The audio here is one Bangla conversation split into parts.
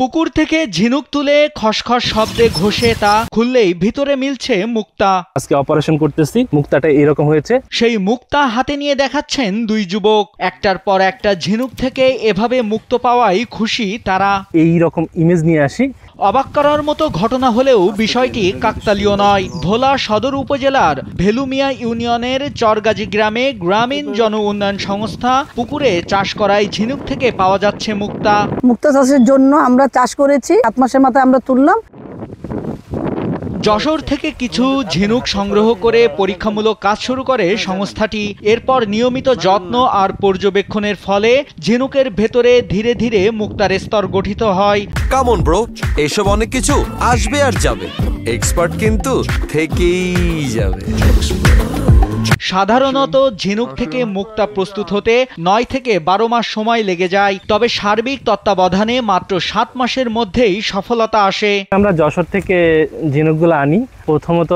পুকুর থেকে ঝিনুক তুলে খসখস শব্দে ঘষে তা খুললেই ভিতরে মিলছে মুক্তা। আজকে অপারেশন করতেছি, মুক্তাটা এরকম হয়েছে। সেই মুক্তা হাতে নিয়ে দেখাচ্ছেন দুই যুবক। একটার পর একটা ঝিনুক থেকে এভাবে মুক্ত পাওয়াই খুশি তারা। এই রকম ইমেজ নিয়ে আসি। অবাক করার মতো ঘটনা হলেও বিষয়টি কাকতালীয় নয়। ভোলা সদর উপজেলার ভেলুমিয়া ইউনিয়নের চরগাজী গ্রামে গ্রামীণ জন উন্নয়ন সংস্থা পুকুরে চাষ করায় ঝিনুক থেকে পাওয়া যাচ্ছে মুক্তা। মুক্তা চাষের জন্য আমরা চাষ করেছি, 7 মাসের মাথায় আমরা তুললাম। যশোর থেকে কিছু ঝিনুক সংগ্রহ করে পরীক্ষামূলক কাজ শুরু করে সংস্থাটি। এরপর নিয়মিত যত্ন আর পর্যবেক্ষণের ফলে ঝিনুকের ভেতরে ধীরে ধীরে মুক্তার স্তর গঠিত হয়। কামন ব্রো, এসব অনেক কিছু আসবে আর যাবে, এক্সপার্ট কিন্তু থেকেই যাবে। সাধারণত ঝিনুক থেকে মুক্তা প্রস্তুত হতে 9 থেকে 12 মাস সময় লেগে যায়, তবে সার্বিক তত্ত্বাবধানে মাত্র 7 মাসের মধ্যেই সফলতা আসে। আমরা যশোর থেকে ঝিনুকগুলো আনি। প্রথমত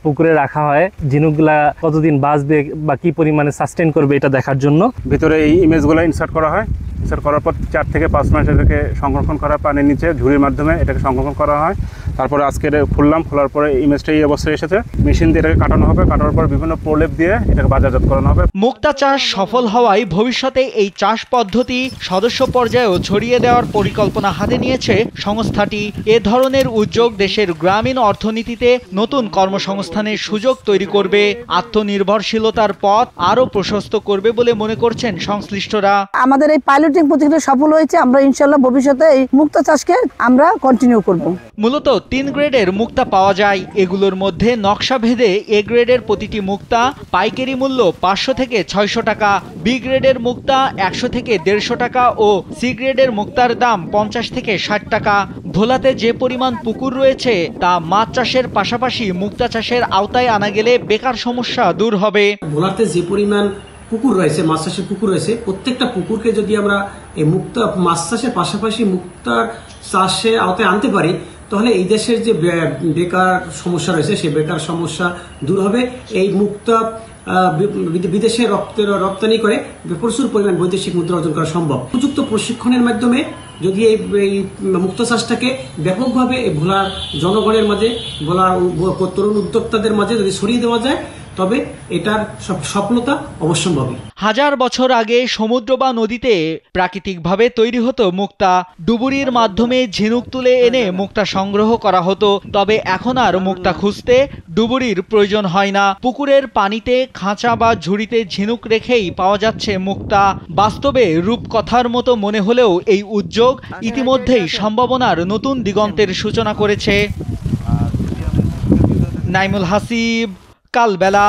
পুকুরে রাখা হয়, ঝিনুকগুলা কতদিন বাঁচবে বা কি পরিমাণে সাস্টেন করবে এটা দেখার জন্য। ভিতরে এই ইমেজগুলো ইনসার্ট করা হয়। ইনসার্ট করার পর 4 থেকে 5 মাস এটাকে সংরক্ষণ করা, পানির নিচে ঝুড়ির মাধ্যমে এটাকে সংরক্ষণ করা হয়। তারপরে আজকে খুললাম, খোলার পরে ইমেজটা এই অবস্থায় এসেছে। মেশিন দিয়ে এটাকে কাটানো হবে, কাটার পর বিভিন্ন প্রলেপ দিয়ে এটাকে বাজারজাত করানো হবে। মুক্তা চাষ সফল হওয়ায় ভবিষ্যতে এই চাষ পদ্ধতি সদস্য পর্যায়েও ছড়িয়ে দেওয়ার পরিকল্পনা হাতে নিয়েছে সংস্থাটি। এ ধরনের উদ্যোগ দেশের গ্রামীণ অর্থনীতিতে নতুন কর্মসংস্থানের সুযোগ তৈরি করবে, আত্মনির্ভরশীলতার পথ আরও প্রশস্ত করবে বলে মনে করছেন সংশ্লিষ্টরা। আমাদের এই পাইলটিং প্রজেক্টে সফল হয়েছে। আমরা ইনশাআল্লাহ ভবিষ্যতে এই মুক্তা চাষকে আমরা কন্টিনিউ করব। মূলত 3 গ্রেডের মুক্তা পাওয়া যায়। এগুলোর মধ্যে নকশা ভেদে এ গ্রেডের প্রতিটি মুক্তা পাইকারি মূল্য 500 থেকে 600 টাকা, বি গ্রেডের মুক্তা 100 থেকে 150 টাকা ও সি গ্রেডের মুক্তার দাম 50 থেকে 60 টাকা। ভোলাতে যে পরিমাণ পুকুর রয়েছে তা মাছ চাষের পাশাপাশি মুক্তা চাষের আওতায় আনা গেলে বেকার সমস্যা দূর হবে। ভোলাতে যে পরিমাণ পুকুর রয়েছে, মাছ চাষের পুকুর রয়েছে, প্রত্যেকটা পুকুরকে যদি আমরা এই মুক্তা মাছ চাষের পাশাপাশি মুক্তার চাষে আওতায় আনতে পারি, তাহলে এই দেশের যে বেকার সমস্যা রয়েছে সেই বেকার সমস্যা দূর হবে। এই মুক্তা বিদেশে রপ্তানি করে প্রচুর পরিমাণ বৈদেশিক মুদ্রা অর্জন করা সম্ভব। উপযুক্ত প্রশিক্ষণের মাধ্যমে যদি এই মুক্তা চাষটাকে ব্যাপকভাবে ভোলার জনগণের মাঝে, ভোলার তরুণ উদ্যোক্তাদের মাঝে যদি ছড়িয়ে দেওয়া যায়, তবে এটার সফলতা অবশ্যম্ভাবী। হাজার বছর আগে সমুদ্র বা নদীতে প্রাকৃতিকভাবে তৈরি হতো মুক্তা। ডুবুরির মাধ্যমে ঝিনুক তুলে এনে মুক্তা সংগ্রহ করা হতো। তবে এখন আর মুক্তা খুঁজতে ডুবুরির প্রয়োজন হয় না। পুকুরের পানিতে খাঁচা বা ঝুড়িতে ঝিনুক রেখেই পাওয়া যাচ্ছে মুক্তা। বাস্তবে রূপকথার মতো মনে হলেও এই উদ্যোগ ইতিমধ্যেই সম্ভাবনার নতুন দিগন্তের সূচনা করেছে। নাইমুল হাসিব, কালবেলা।